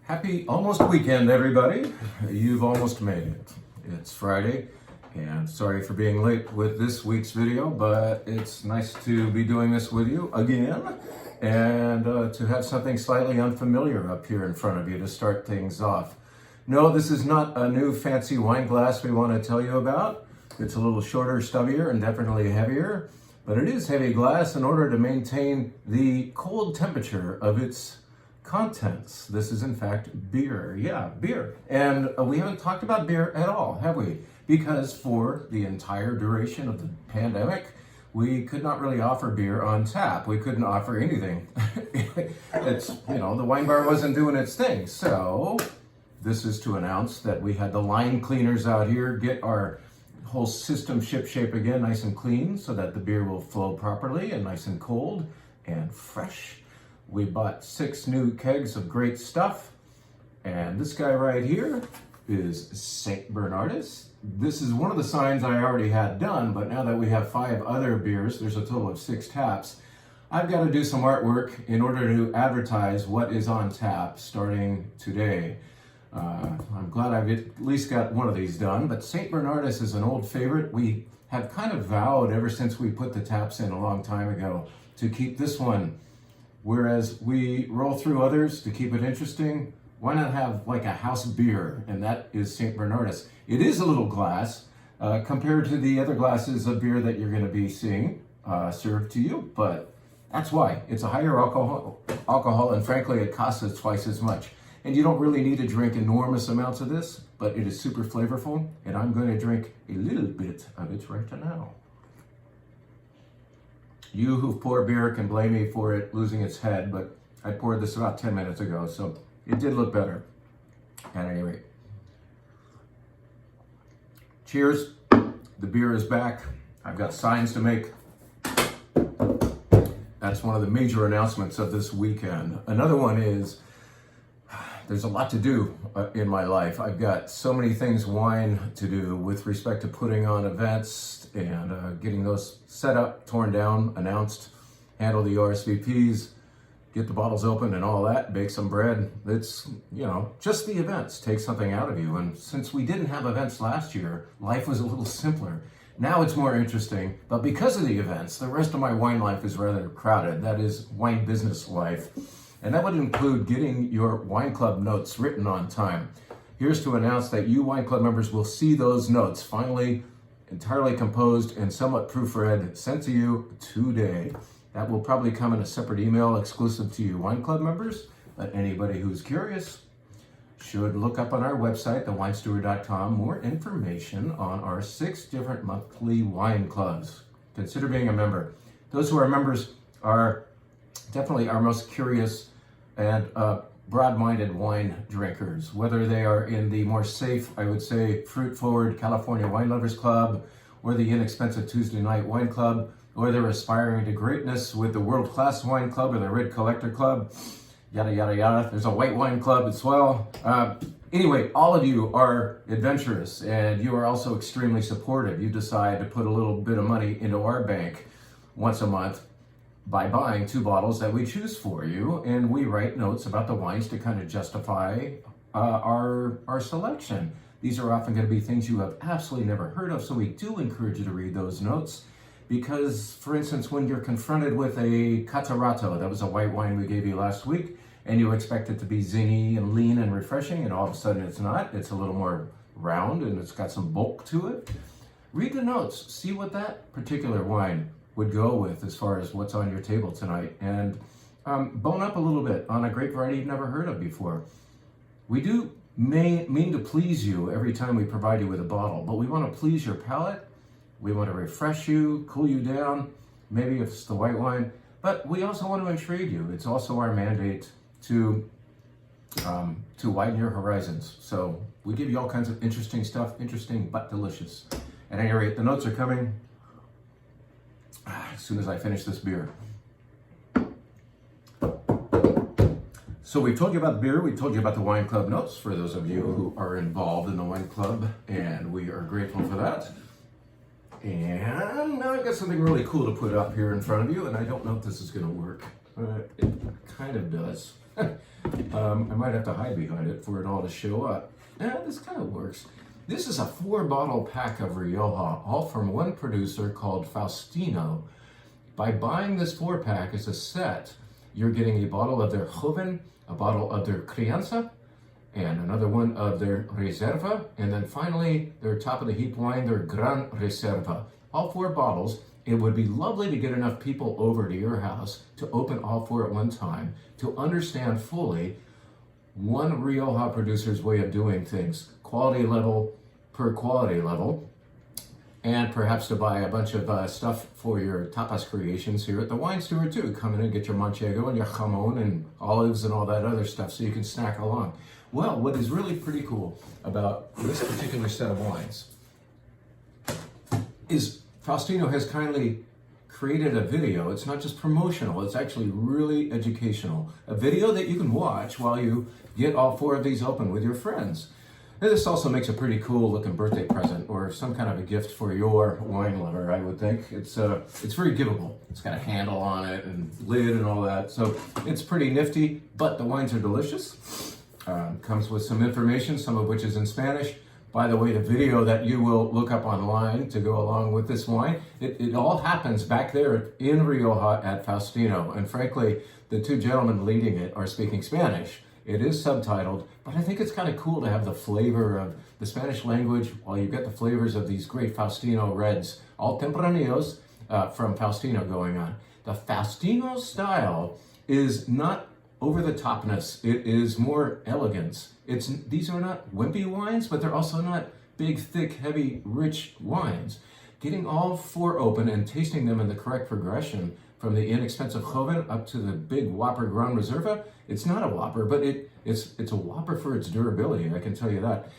Happy almost weekend, everybody. You've almost made it. It's Friday, and sorry for being late with this week's video, but it's nice to be doing this with you again, and to have something slightly unfamiliar up here in front of you to start things off. No, this is not a new fancy wine glass we want to tell you about. It's a little shorter, stubbier, and definitely heavier, but it is heavy glass in order to maintain the cold temperature of its contents. This is in fact beer. Yeah, beer. And we haven't talked about beer at all, have we? Because for the entire duration of the pandemic, we could not really offer beer on tap. We couldn't offer anything. It's, the WineBar wasn't doing its thing. So this is to announce that we had the line cleaners out here get our whole system ship-shape again, nice and clean, so that the beer will flow properly and nice and cold and fresh. We bought 6 new kegs of great stuff, and this guy right here is St. Bernardus. This is one of the signs I already had done, but now that we have 5 other beers, there's a total of 6 taps, I've got to do some artwork in order to advertise what is on tap starting today. I'm glad I've at least got one of these done, but St. Bernardus is an old favorite. We have kind of vowed ever since we put the taps in a long time ago to keep this one. Whereas we roll through others to keep it interesting, why not have like a house beer? And that is St. Bernardus. It is a little glass compared to the other glasses of beer that you're going to be seeing served to you, but that's why. It's a higher alcohol, and frankly, it costs us twice as much. And you don't really need to drink enormous amounts of this, but it is super flavorful, and I'm going to drink a little bit of it right now. You who pour beer can blame me for it losing its head, but I poured this about 10 minutes ago, so it did look better. At any rate. Cheers. The beer is back. I've got signs to make. That's one of the major announcements of this weekend. Another one is, there's a lot to do in my life. I've got so many things wine to do with respect to putting on events and getting those set up, torn down, announced, handle the RSVPs, get the bottles open and all that, bake some bread. It's, just the events take something out of you. And since we didn't have events last year, life was a little simpler. Now it's more interesting, but because of the events, the rest of my wine life is rather crowded. That is wine business life. And that would include getting your wine club notes written on time. Here's to announce that you wine club members will see those notes finally entirely composed and somewhat proofread sent to you today. That will probably come in a separate email exclusive to you wine club members, but anybody who's curious should look up on our website, thewinesteward.com, more information on our 6 different monthly wine clubs. Consider being a member. Those who are members are definitely our most curious and broad-minded wine drinkers, whether they are in the more safe, I would say, fruit-forward California Wine Lovers Club, or the inexpensive Tuesday Night Wine Club, or they're aspiring to greatness with the World Class Wine Club or the Red Collector Club, yada, yada, yada. There's a white wine club as well. Anyway, all of you are adventurous, and you are also extremely supportive. You decide to put a little bit of money into our bank once a month by buying 2 bottles that we choose for you, and we write notes about the wines to kind of justify our selection. These are often going to be things you have absolutely never heard of, so we do encourage you to read those notes because, for instance, when you're confronted with a Catarato, that was a white wine we gave you last week, and you expect it to be zingy and lean and refreshing, and all of a sudden it's not. It's a little more round and it's got some bulk to it. Read the notes. See what that particular wine would go with as far as what's on your table tonight, and bone up a little bit on a grape variety you've never heard of before. We do mean to please you every time we provide you with a bottle, but we want to please your palate. We want to refresh you, cool you down, maybe if it's the white wine, but we also want to intrigue you. It's also our mandate to widen your horizons. So we give you all kinds of interesting stuff, interesting but delicious. At any rate, the notes are coming as soon as I finish this beer. So we told you about the beer, we told you about the wine club notes for those of you who are involved in the wine club, and we are grateful for that. And now I've got something really cool to put up here in front of you, and I don't know if this is going to work. It kind of does. I might have to hide behind it for it all to show up. This kind of works. This is a 4-bottle pack of Rioja, all from one producer called Faustino. By buying this 4-pack as a set, you're getting a bottle of their Joven, a bottle of their Crianza, and another one of their Reserva, and then finally their top of the heap wine, their Gran Reserva. All 4 bottles. It would be lovely to get enough people over to your house to open all 4 at one time, to understand fully one Rioja producer's way of doing things, quality level per quality level, and perhaps to buy a bunch of stuff for your tapas creations here at the Wine Steward too. Come in and get your manchego and your jamon and olives and all that other stuff so you can snack along. Well, what is really pretty cool about this particular set of wines is Faustino has kindly created a video. It's not just promotional, it's actually really educational. A video that you can watch while you get all 4 of these open with your friends. And this also makes a pretty cool looking birthday present or some kind of a gift for your wine lover, I would think. It's very giveable. It's got a handle on it and lid and all that. So it's pretty nifty, but the wines are delicious. Comes with some information, some of which is in Spanish. By the way, the video that you will look up online to go along with this wine, it all happens back there in Rioja at Faustino. And frankly, the 2 gentlemen leading it are speaking Spanish. It is subtitled, but I think it's kind of cool to have the flavor of the Spanish language while you get the flavors of these great Faustino Reds, all Tempranillos from Faustino going on. The Faustino style is not over-the-topness. It is more elegance. These are not wimpy wines, but they're also not big, thick, heavy, rich wines. Getting all 4 open and tasting them in the correct progression, from the inexpensive Joven up to the big whopper Gran Reserva. It's not a whopper, but it's a whopper for its durability, I can tell you that.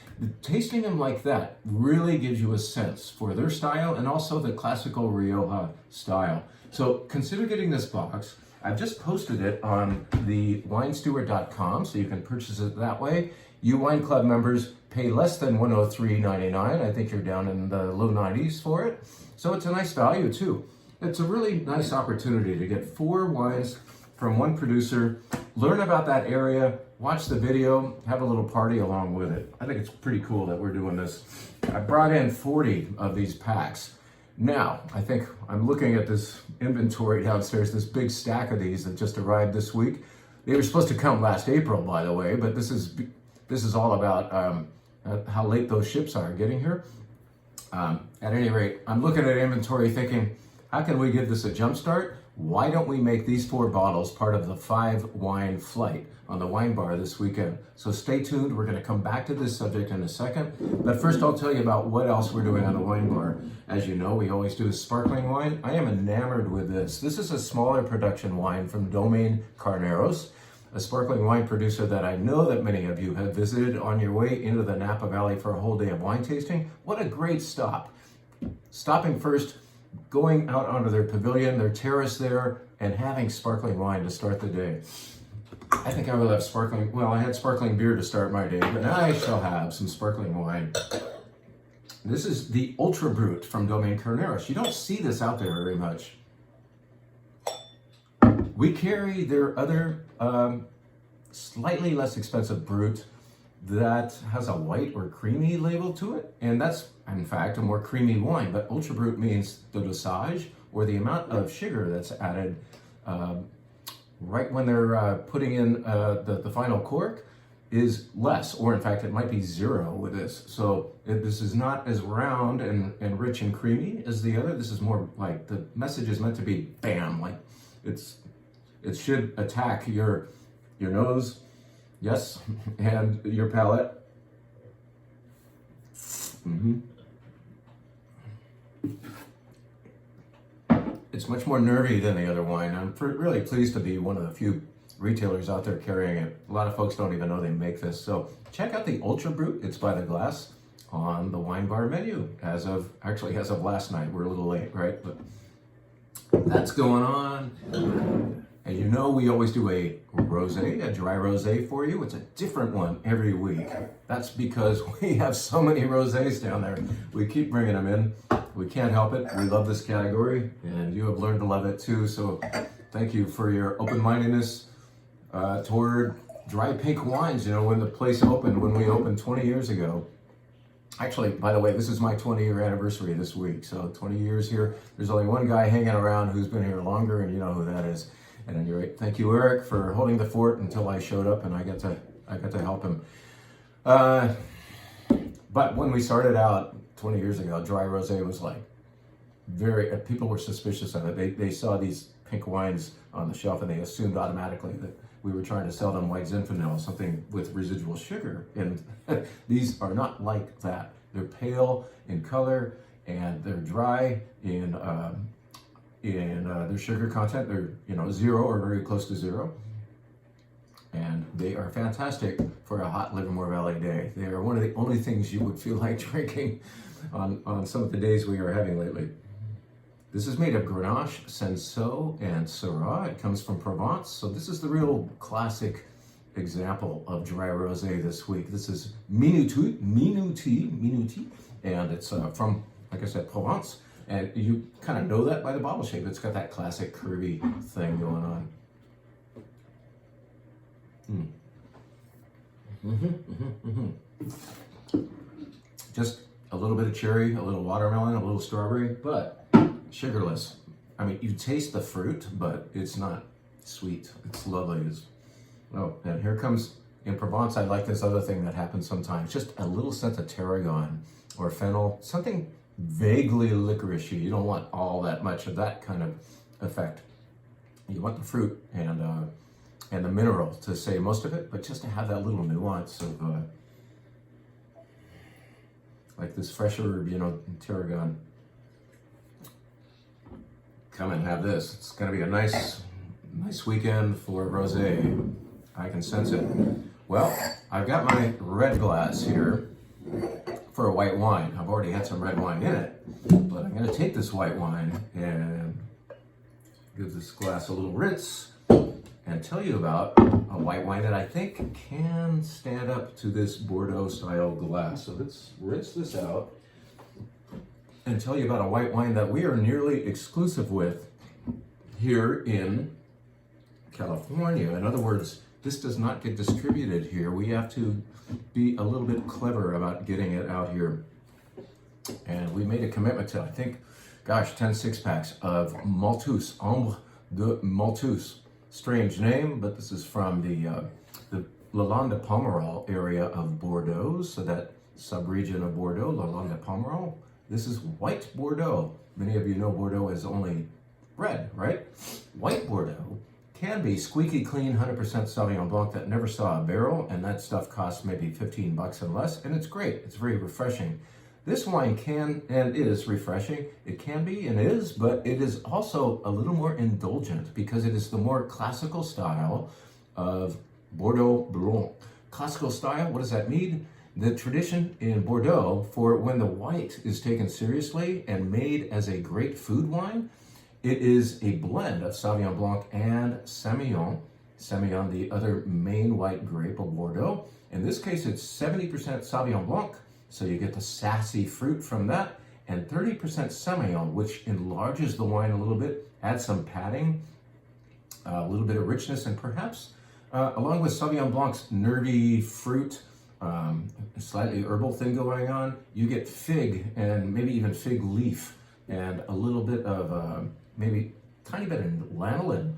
Tasting them like that really gives you a sense for their style and also the classical Rioja style. So consider getting this box. I've just posted it on the winesteward.com, so you can purchase it that way. You Wine Club members pay less than $103.99. I think you're down in the low 90s for it. So it's a nice value too. It's a really nice opportunity to get 4 wines from one producer, learn about that area, watch the video, have a little party along with it. I think it's pretty cool that we're doing this. I brought in 40 of these packs. Now, I think I'm looking at this inventory downstairs, this big stack of these that just arrived this week. They were supposed to come last April, by the way, but this is all about how late those ships are getting here. At any rate, I'm looking at inventory thinking, how can we give this a jump start? Why don't we make these 4 bottles part of the 5 wine flight on the WineBar this weekend? So stay tuned. We're going to come back to this subject in a second. But first, I'll tell you about what else we're doing on the WineBar. As you know, we always do a sparkling wine. I am enamored with this. This is a smaller production wine from Domaine Carneros, a sparkling wine producer that I know that many of you have visited on your way into the Napa Valley for a whole day of wine tasting. What a great stop. Stopping first, going out onto their pavilion, their terrace there, and having sparkling wine to start the day. I think I will have sparkling, well, I had sparkling beer to start my day, but now I shall have some sparkling wine. This is the Ultra Brut from Domaine Carneros. You don't see this out there very much. We carry their other slightly less expensive Brut that has a white or creamy label to it, and that's in fact a more creamy wine. But Ultra Brut means the dosage, or the amount of sugar that's added right when they're putting in the final cork, is less, or in fact it might be 0 with this. So this is not as round and rich and creamy as the other. This is more like, the message is meant to be bam, like it should attack your nose, yes, and your palate. It's much more nervy than the other wine. I'm really pleased to be one of the few retailers out there carrying it. A lot of folks don't even know they make this. So check out the Ultra Brut. It's by the glass on the WineBar menu as of last night. We're a little late, right? But that's going on. And you know we always do a rosé, a dry rosé for you. It's a different one every week. That's because we have so many rosés down there. We keep bringing them in. We can't help it. We love this category, and you have learned to love it too. So thank you for your open-mindedness toward dry pink wines. You know, when the place opened, when we opened 20 years ago. Actually, by the way, this is my 20-year anniversary this week. So 20 years here. There's only one guy hanging around who's been here longer, and you know who that is. At any rate, thank you, Eric, for holding the fort until I showed up and I got to help him. But when we started out 20 years ago, dry rosé was like people were suspicious of it. They saw these pink wines on the shelf and they assumed automatically that we were trying to sell them white Zinfandel, something with residual sugar. And these are not like that. They're pale in color and they're dry in their sugar content. They're, you know, 0 or very close to 0. And they are fantastic for a hot Livermore Valley day. They are one of the only things you would feel like drinking on some of the days we are having lately. This is made of Grenache, Cinsault, and Syrah. It comes from Provence. So this is the real classic example of dry rosé this week. This is Minuti, and it's from, like I said, Provence. And you kind of know that by the bottle shape. It's got that classic curvy thing going on. Just a little bit of cherry, a little watermelon, a little strawberry, but sugarless. I mean, you taste the fruit, but it's not sweet. It's lovely. Oh, and here comes, in Provence, I like this other thing that happens sometimes. Just a little scent of tarragon or fennel, something vaguely licoricey. You don't want all that much of that kind of effect. You want the fruit and the mineral to say most of it, but just to have that little nuance of like this fresh herb, you know, tarragon. Come and have this. It's going to be a nice weekend for rosé. I can sense it. Well, I've got my red glass here for a white wine. I've already had some red wine in it, but I'm going to take this white wine and give this glass a little rinse and tell you about a white wine that I think can stand up to this Bordeaux style glass. So let's rinse this out and tell you about a white wine that we are nearly exclusive with here in California. In other words, this does not get distributed here. We have to be a little bit clever about getting it out here. And we made a commitment to, I think, 10 6-packs of Malthus, Ambre de Malthus. Strange name, but this is from the Lalande de Pomerol area of Bordeaux, so that sub-region of Bordeaux, Lalande de Pomerol. This is white Bordeaux. Many of you know Bordeaux is only red, right? White Bordeaux can be squeaky clean, 100% Sauvignon Blanc that never saw a barrel, and that stuff costs maybe $15 and less, and it's great. It's very refreshing. This wine can and is refreshing. It can be and is, but it is also a little more indulgent because it is the more classical style of Bordeaux Blanc. Classical style, what does that mean? The tradition in Bordeaux for when the white is taken seriously and made as a great food wine, it is a blend of Sauvignon Blanc and Semillon. Semillon, the other main white grape of Bordeaux. In this case, it's 70% Sauvignon Blanc, so you get the sassy fruit from that, and 30% Semillon, which enlarges the wine a little bit, adds some padding, a little bit of richness, and perhaps, along with Sauvignon Blanc's nerdy fruit, slightly herbal thing going on, you get fig and maybe even fig leaf and a little bit of maybe tiny bit of lanolin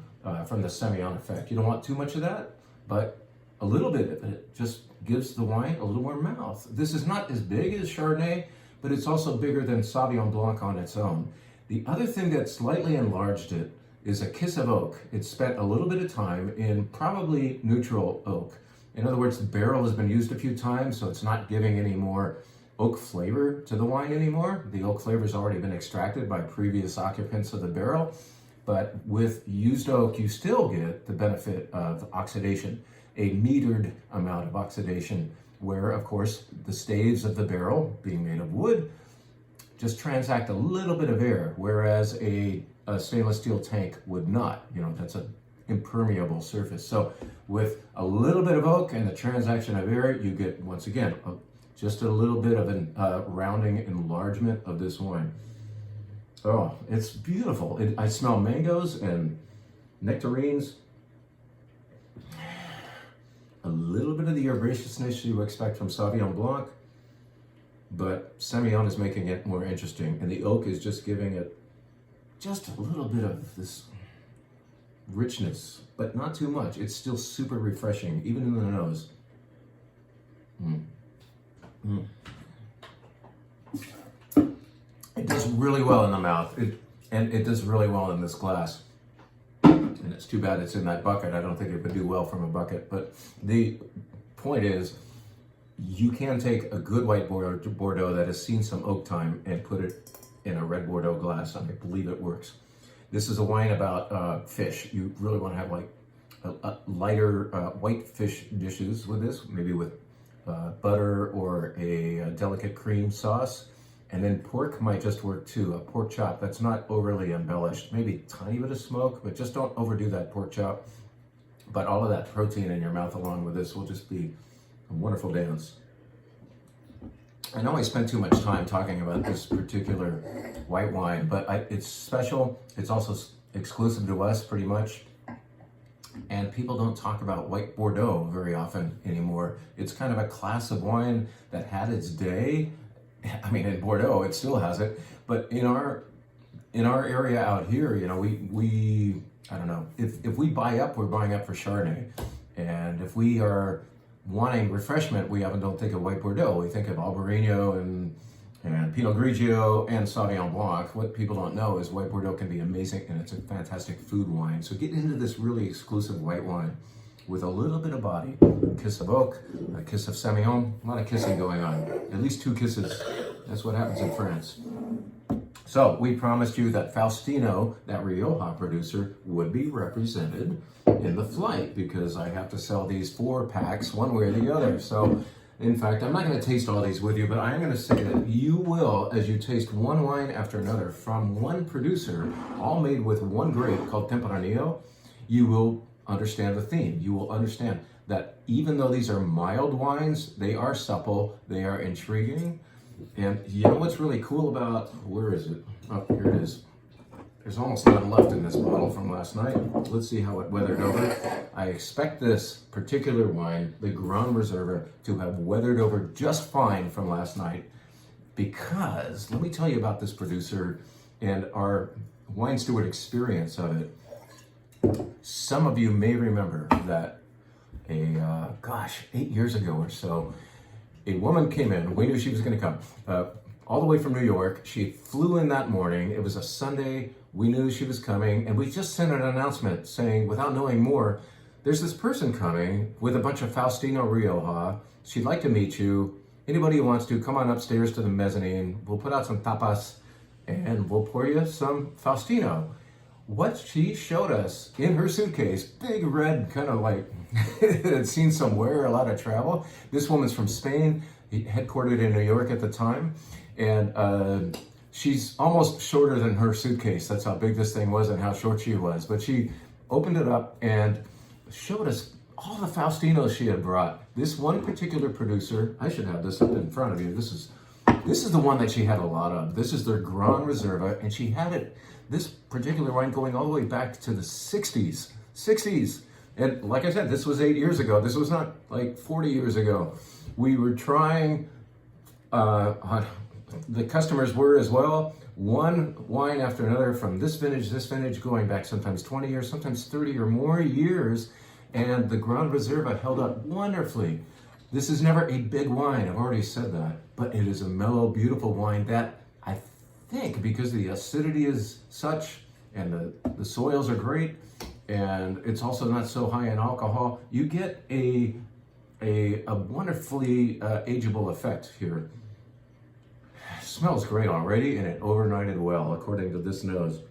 from the Semillon effect. You don't want too much of that, but a little bit of it just gives the wine a little more mouth. This is not as big as Chardonnay, but it's also bigger than Sauvignon Blanc on its own. The other thing that slightly enlarged it is a kiss of oak. It spent a little bit of time in probably neutral oak. In other words, the barrel has been used a few times, so it's not giving any more oak flavor to the wine anymore. The oak flavor has already been extracted by previous occupants of the barrel, but with used oak, you still get the benefit of oxidation, a metered amount of oxidation, where, of course, the staves of the barrel, being made of wood, just transact a little bit of air, whereas a stainless steel tank would not. You know, that's a impermeable surface. So with a little bit of oak and the transaction of air, you get, once again, just a little bit of a rounding enlargement of this wine. Oh, it's beautiful. I smell mangoes and nectarines. A little bit of the herbaceousness you expect from Sauvignon Blanc, but Semillon is making it more interesting, and the oak is just giving it just a little bit of this richness, but not too much. It's still super refreshing, even in the nose. It does really well in the mouth, and it does really well in this glass. And it's too bad it's in that bucket. I don't think it would do well from a bucket. But the point is, you can take a good white Bordeaux that has seen some oak time and put it in a red Bordeaux glass, and I believe it works. This is a wine about fish. You really want to have like a lighter white fish dishes with this, maybe with butter or a delicate cream sauce. And then pork might just work too, a pork chop that's not overly embellished. Maybe a tiny bit of smoke, but just don't overdo that pork chop. But all of that protein in your mouth along with this will just be a wonderful dance. I know I spent too much time talking about this particular white wine, but it's special. It's also exclusive to us pretty much. And people don't talk about white Bordeaux very often anymore. It's kind of a class of wine that had its day. I mean, in Bordeaux, it still has it, but in our area out here, you know, we I don't know, if we buy up, we're buying up for Chardonnay, and if we are wanting refreshment, we often don't think of white Bordeaux. We think of Albarino and Pinot Grigio and Sauvignon Blanc. What people don't know is white Bordeaux can be amazing, and it's a fantastic food wine. So get into this really exclusive white wine with a little bit of body, a kiss of oak, a kiss of Semillon, a lot of kissing going on. At least 2 kisses. That's what happens in France. So we promised you that Faustino, that Rioja producer, would be represented in the flight because I have to sell these 4 packs one way or the other. So in fact, I'm not going to taste all these with you, but I'm going to say that you will, as you taste one wine after another from one producer, all made with one grape called Tempranillo, you will understand the theme. You will understand that even though these are mild wines, they are supple, they are intriguing. And you know what's really cool about, where is it? Oh, here it is. There's almost none left in this bottle from last night. Let's see how it weathered over. I expect this particular wine, the Grand Reserve, to have weathered over just fine from last night, because let me tell you about this producer and our wine steward experience of it. Some of you may remember that 8 years ago or so, a woman came in. We knew she was going to come all the way from New York. She flew in that morning. It was a Sunday. We knew she was coming, and we just sent an announcement saying, without knowing more, there's this person coming with a bunch of Faustino Rioja. She'd like to meet you. Anybody who wants to, come on upstairs to the mezzanine. We'll put out some tapas, and we'll pour you some Faustino. What she showed us in her suitcase, big red, kind of like had seen some wear, a lot of travel. This woman's from Spain, headquartered in New York at the time, and she's almost shorter than her suitcase. That's how big this thing was and how short she was. But she opened it up and showed us all the Faustinos she had brought. This one particular producer, I should have this up in front of you. This is the one that she had a lot of. This is their Grand Reserva, and she had it, this particular wine, going all the way back to the 60s. And like I said, this was 8 years ago. This was not like 40 years ago. We were trying, the customers were as well, one wine after another from this vintage, going back sometimes 20 years, sometimes 30 or more years. And the Grand Reserva held up wonderfully. This is never a big wine, I've already said that, but it is a mellow, beautiful wine that I think, because the acidity is such and the soils are great, and it's also not so high in alcohol, you get a wonderfully ageable effect here. It smells great already, and it overnighted well, according to this nose.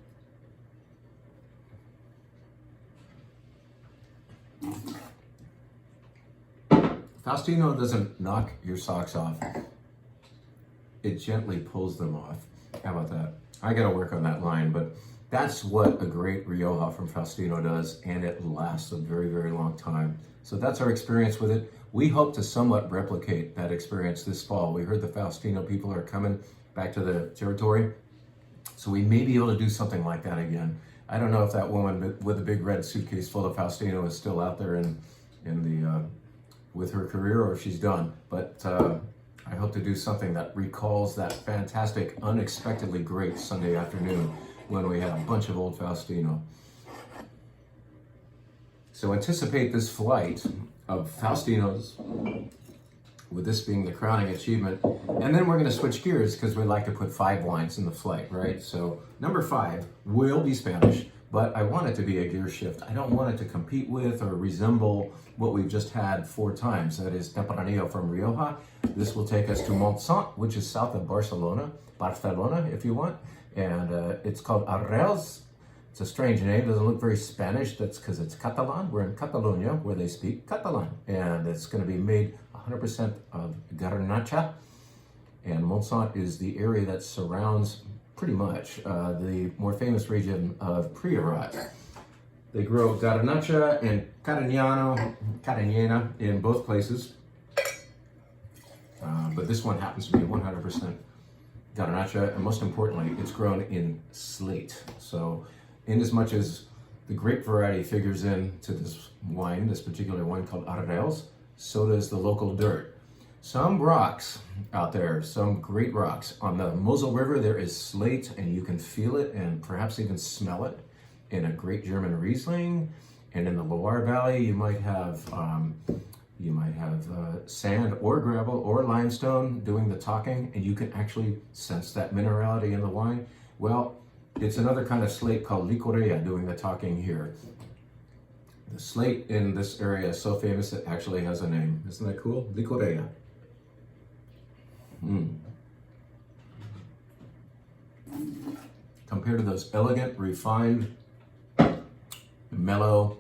Faustino doesn't knock your socks off. It gently pulls them off. How about that? I gotta work on that line, but That's what a great Rioja from Faustino does, and it lasts a very, very long time. So that's our experience with it. We hope to somewhat replicate that experience this fall. We heard the Faustino people are coming back to the territory, so we may be able to do something like that again. I don't know if that woman with a big red suitcase full of Faustino is still out there with her career, or if she's done. But I hope to do something that recalls that fantastic, unexpectedly great Sunday afternoon when we had a bunch of old Faustino. So anticipate this flight of Faustinos, with this being the crowning achievement. And then we're going to switch gears because we like to put 5 wines in the flight, right? So number 5 will be Spanish, but I want it to be a gear shift. I don't want it to compete with or resemble what we've just had 4 times. That is Tempranillo from Rioja. This will take us to Montsant, which is south of Barcelona if you want. And it's called Arrels. It's a strange name, doesn't look very Spanish. That's because it's Catalan. We're in Catalonia, where they speak Catalan. And it's going to be made 100% of Garnacha. And Montsant is the area that surrounds, pretty much, the more famous region of Priorat. They grow Garnacha and Carignano in both places. But this one happens to be 100% Garnacha, and most importantly, it's grown in slate. So, in as much as the grape variety figures into this wine, this particular wine called Arrels, so does the local dirt. Some rocks out there, some great rocks. On the Mosel River, there is slate, and you can feel it and perhaps even smell it in a great German Riesling. And in the Loire Valley, you might have sand or gravel or limestone doing the talking, and you can actually sense that minerality in the wine. Well, it's another kind of slate called Licorea doing the talking here. The slate in this area is so famous it actually has a name. Isn't that cool? Licorea. Compared to those elegant, refined, mellow,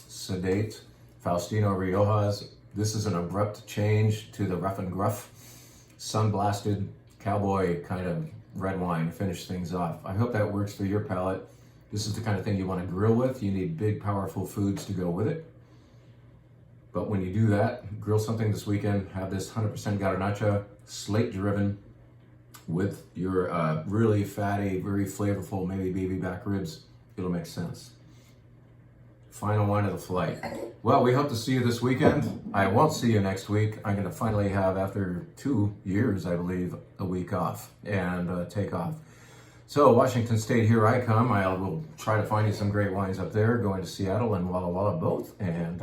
sedate Faustino Riojas, this is an abrupt change to the rough and gruff, sun-blasted, cowboy kind of red wine to finish things off. I hope that works for your palate. This is the kind of thing you want to grill with. You need big, powerful foods to go with it. But when you do that, grill something this weekend, have this 100% Garnacha, slate-driven, with your really fatty, very flavorful, maybe baby back ribs. It'll make sense. Final wine of the flight. Well, we hope to see you this weekend. I won't see you next week. I'm going to finally have, after 2 years, I believe, a week off and take off. So, Washington State, here I come. I will try to find you some great wines up there, going to Seattle and Walla Walla both. And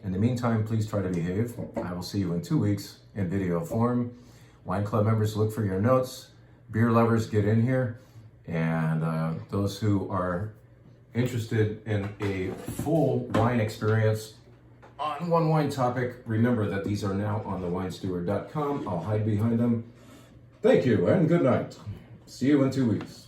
in the meantime, please try to behave. I will see you in 2 weeks in video form. Wine Club members, look for your notes. Beer lovers, get in here. And those who are interested in a full wine experience on one wine topic, remember that these are now on thewinesteward.com. I'll hide behind them. Thank you and good night. See you in 2 weeks.